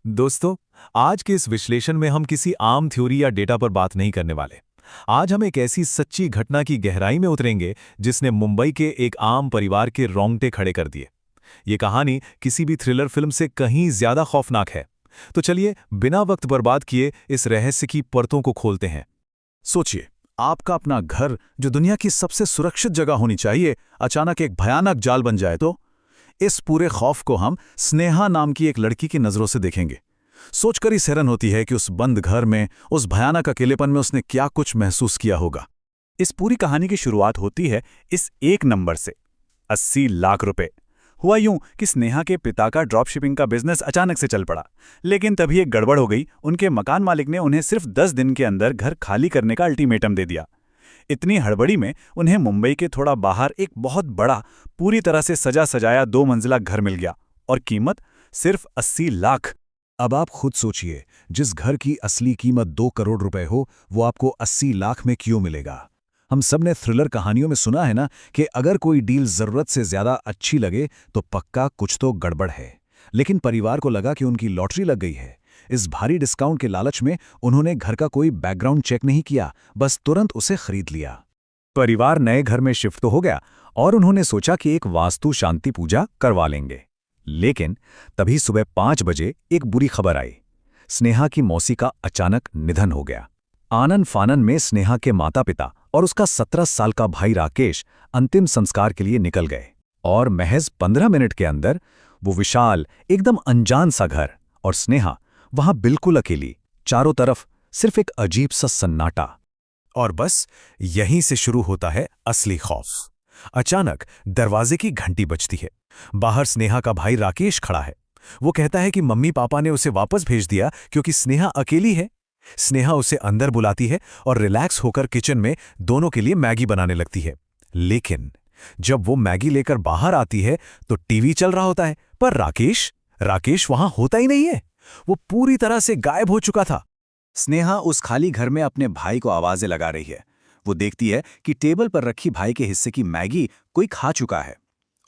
दोस्तों, आज के इस विश्लेषण में हम किसी आम थ्योरी या डेटा पर बात नहीं करने वाले। आज हम एक ऐसी सच्ची घटना की गहराई में उतरेंगे जिसने मुंबई के एक आम परिवार के रोंगटे खड़े कर दिए। ये कहानी किसी भी थ्रिलर फिल्म से कहीं ज्यादा खौफनाक है। तो चलिए, बिना वक्त बर्बाद किए इस रहस्य की परतों को खोलते हैं। सोचिए, आपका अपना घर जो दुनिया की सबसे सुरक्षित जगह होनी चाहिए, अचानक एक भयानक जाल बन जाए तो? इस पूरे खौफ को हम स्नेहा नाम की एक लड़की की नज़रों से देखेंगे। सोचकर ही हैरान होती है कि उस बंद घर में, उस भयानक अकेलेपन में उसने क्या कुछ महसूस किया होगा। इस पूरी कहानी की शुरुआत होती है इस एक नंबर से, 80 लाख रुपए। हुआ यूं कि स्नेहा के पिता का ड्रॉप शिपिंग का बिजनेस अचानक से चल पड़ा, लेकिन तभी एक गड़बड़ हो गई। उनके मकान मालिक ने उन्हें सिर्फ 10 दिन के अंदर घर खाली करने का अल्टीमेटम दे दिया। इतनी हड़बड़ी में उन्हें मुंबई के थोड़ा बाहर एक बहुत बड़ा, पूरी तरह से सजा सजाया 2 मंजिला घर मिल गया, और कीमत सिर्फ 80 लाख। अब आप खुद सोचिए, जिस घर की असली कीमत 2 करोड़ रुपए हो, वो आपको 80 लाख में क्यों मिलेगा? हम सब ने थ्रिलर कहानियों में सुना है ना कि अगर कोई डील जरूरत से ज्यादा अच्छी लगे तो पक्का कुछ तो गड़बड़ है। लेकिन परिवार को लगा कि उनकी लॉटरी लग गई है। इस भारी डिस्काउंट के लालच में उन्होंने घर का कोई बैकग्राउंड चेक नहीं किया, बस तुरंत उसे खरीद लिया। परिवार नए घर में शिफ्ट तो हो गया और उन्होंने सोचा कि एक वास्तु शांति पूजा करवा लेंगे। लेकिन तभी सुबह 5 बजे एक बुरी खबर आई। स्नेहा की मौसी का अचानक निधन हो गया। आनन फानन में स्नेहा के माता पिता और उसका 17 साल का भाई राकेश अंतिम संस्कार के लिए निकल गए, और महज 15 मिनट के अंदर वो विशाल, एकदम अनजान सा घर, और स्नेहा वहां बिल्कुल अकेली, चारों तरफ सिर्फ एक अजीब सा सन्नाटा। और बस यहीं से शुरू होता है असली खौफ। अचानक दरवाजे की घंटी बजती है। बाहर स्नेहा का भाई राकेश खड़ा है। वो कहता है कि मम्मी पापा ने उसे वापस भेज दिया क्योंकि स्नेहा अकेली है। स्नेहा उसे अंदर बुलाती है और रिलैक्स होकर किचन में दोनों के लिए मैगी बनाने लगती है। लेकिन जब वो मैगी लेकर बाहर आती है तो टीवी चल रहा होता है, पर राकेश वहां होता ही नहीं है। वो पूरी तरह से गायब हो चुका था। स्नेहा उस खाली घर में अपने भाई को आवाजें लगा रही है। वो देखती है कि टेबल पर रखी भाई के हिस्से की मैगी कोई खा चुका है।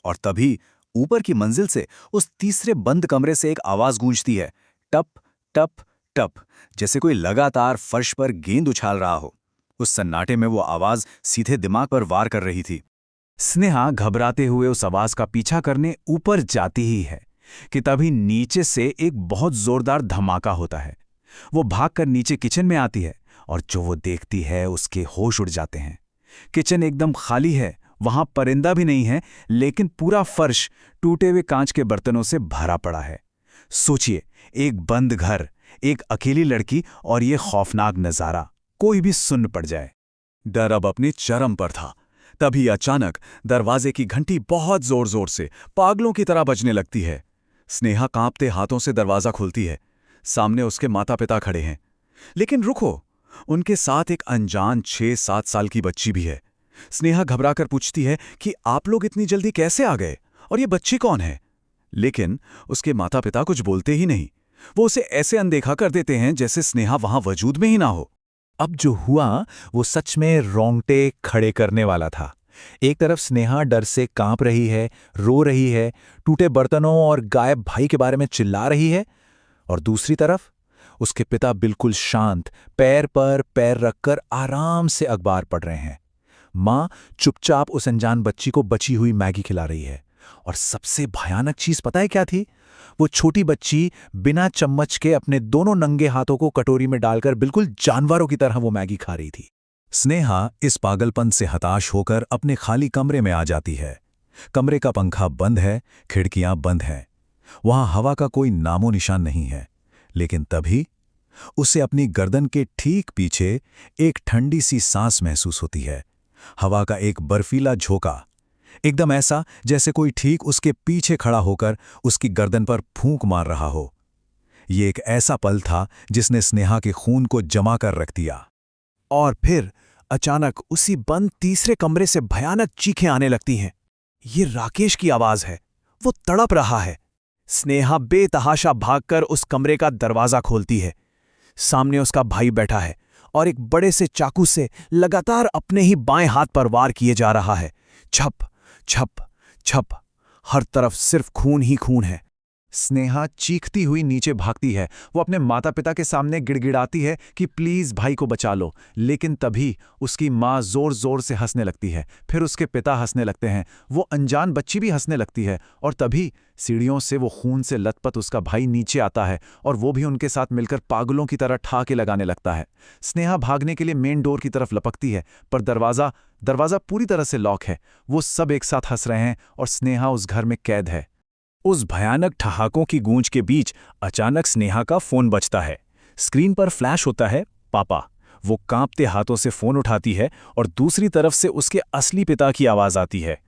और तभी ऊपर की मंजिल से उस तीसरे बंद कमरे से एक आवाज गूंजती है, टप टप टप, जैसे कोई लगातार फर्श पर गेंद उछाल रहा हो। उस सन्नाटे में वो आवाज सीधे दिमाग पर वार कर रही थी। स्नेहा घबराते हुए उस आवाज का पीछा करने ऊपर जाती ही है कि तभी नीचे से एक बहुत जोरदार धमाका होता है। वो भागकर नीचे किचन में आती है और जो वो देखती है उसके होश उड़ जाते हैं। किचन एकदम खाली है, वहां परिंदा भी नहीं है, लेकिन पूरा फर्श टूटे हुए कांच के बर्तनों से भरा पड़ा है। सोचिए, एक बंद घर, एक अकेली लड़की, और ये खौफनाक नजारा कोई भी सुन पड़ जाए। डर अब अपने चरम पर था। तभी अचानक दरवाजे की घंटी बहुत जोर जोर से, पागलों की तरह बजने लगती है। स्नेहा कांपते हाथों से दरवाजा खोलती है। सामने उसके माता पिता खड़े हैं। लेकिन रुको, उनके साथ एक अनजान 6-7 साल की बच्ची भी है। स्नेहा घबराकर पूछती है कि आप लोग इतनी जल्दी कैसे आ गए, और ये बच्ची कौन है? लेकिन उसके माता पिता कुछ बोलते ही नहीं। वो उसे ऐसे अनदेखा कर देते हैं जैसे स्नेहा वहां वजूद में ही ना हो। अब जो हुआ वो सच में रोंगटे खड़े करने वाला था। एक तरफ स्नेहा डर से कांप रही है, रो रही है, टूटे बर्तनों और गायब भाई के बारे में चिल्ला रही है, और दूसरी तरफ उसके पिता बिल्कुल शांत, पैर पर पैर रखकर आराम से अखबार पढ़ रहे हैं। माँ चुपचाप उस अनजान बच्ची को बची हुई मैगी खिला रही है। और सबसे भयानक चीज पता है क्या थी? वो छोटी बच्ची बिना चम्मच के अपने दोनों नंगे हाथों को कटोरी में डालकर बिल्कुल जानवरों की तरह वो मैगी खा रही थी। स्नेहा इस पागलपन से हताश होकर अपने खाली कमरे में आ जाती है। कमरे का पंखा बंद है, खिड़कियां बंद हैं। वहां हवा का कोई नामो निशान नहीं है। लेकिन तभी उसे अपनी गर्दन के ठीक पीछे एक ठंडी सी सांस महसूस होती है। हवा का एक बर्फीला झोंका, एकदम ऐसा जैसे कोई ठीक उसके पीछे खड़ा होकर उसकी गर्दन पर फूंक मार रहा हो। ये एक ऐसा पल था जिसने स्नेहा के खून को जमा कर रख दिया। और फिर अचानक उसी बंद तीसरे कमरे से भयानक चीखें आने लगती हैं। ये राकेश की आवाज है। वो तड़प रहा है। स्नेहा बेतहाशा भागकर उस कमरे का दरवाजा खोलती है। सामने उसका भाई बैठा है और एक बड़े से चाकू से लगातार अपने ही बाएं हाथ पर वार किए जा रहा है। छप छप छप, हर तरफ सिर्फ खून ही खून है। स्नेहा चीखती हुई नीचे भागती है। वो अपने माता पिता के सामने गिड़गिड़ाती है कि प्लीज भाई को बचा लो, लेकिन तभी उसकी माँ जोर जोर से हंसने लगती है। फिर उसके पिता हंसने लगते हैं, वो अनजान बच्ची भी हंसने लगती है, और तभी सीढ़ियों से वो खून से लथपथ उसका भाई नीचे आता है और वो भी उनके साथ मिलकर पागलों की तरह ठाके लगाने लगता है। स्नेहा भागने के लिए मेन डोर की तरफ लपकती है, पर दरवाजा पूरी तरह से लॉक है। वो सब एक साथ हंस रहे हैं और स्नेहा उस घर में कैद है। उस भयानक ठहाकों की गूंज के बीच अचानक स्नेहा का फोन बजता है। स्क्रीन पर फ्लैश होता है पापा। वो कांपते हाथों से फोन उठाती है और दूसरी तरफ से उसके असली पिता की आवाज आती है,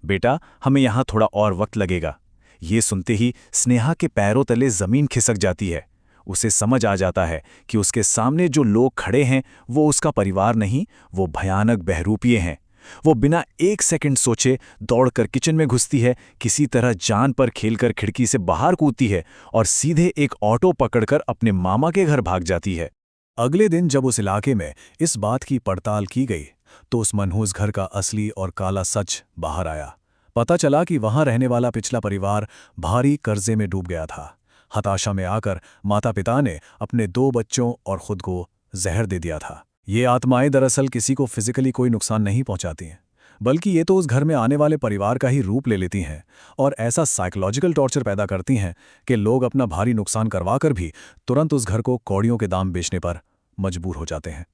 बेटा हमें यहां थोड़ा और वक्त लगेगा। ये सुनते ही स्नेहा के पैरों तले जमीन खिसक जाती है। उसे समझ आ जाता है कि उसके सामने जो लोग खड़े हैं वो उसका परिवार नहीं, वो भयानक बहरूपिये हैं। वो बिना एक सेकंड सोचे दौड़कर किचन में घुसती है, किसी तरह जान पर खेलकर खिड़की से बाहर कूदती है और सीधे एक ऑटो पकड़कर अपने मामा के घर भाग जाती है। अगले दिन जब उस इलाके में इस बात की पड़ताल की गई तो उस मनहूस घर का असली और काला सच बाहर आया। पता चला कि वहां रहने वाला पिछला परिवार भारी कर्जे में डूब गया था। हताशा में आकर माता पिता ने अपने 2 बच्चों और खुद को जहर दे दिया था। ये आत्माएं दरअसल किसी को फिजिकली कोई नुकसान नहीं पहुंचाती हैं, बल्कि ये तो उस घर में आने वाले परिवार का ही रूप ले लेती हैं और ऐसा साइकोलॉजिकल टॉर्चर पैदा करती हैं कि लोग अपना भारी नुकसान करवाकर भी तुरंत उस घर को कौड़ियों के दाम बेचने पर मजबूर हो जाते हैं।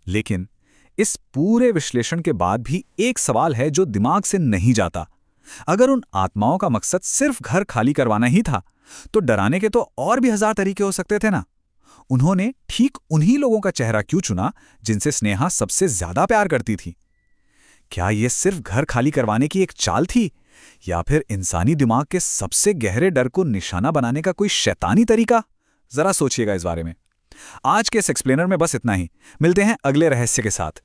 लेकिन इस पूरे विश्लेषण के बाद भी एक सवाल है जो दिमाग से नहीं जाता। अगर उन आत्माओं का मकसद सिर्फ घर खाली करवाना ही था, तो डराने के तो और भी 1000 तरीके हो सकते थे ना। उन्होंने ठीक उन्हीं लोगों का चेहरा क्यों चुना जिनसे स्नेहा सबसे ज्यादा प्यार करती थी? क्या यह सिर्फ घर खाली करवाने की एक चाल थी, या फिर इंसानी दिमाग के सबसे गहरे डर को निशाना बनाने का कोई शैतानी तरीका? जरा सोचिएगा इस बारे में। आज के इस एक्सप्लेनर में बस इतना ही। मिलते हैं अगले रहस्य के साथ।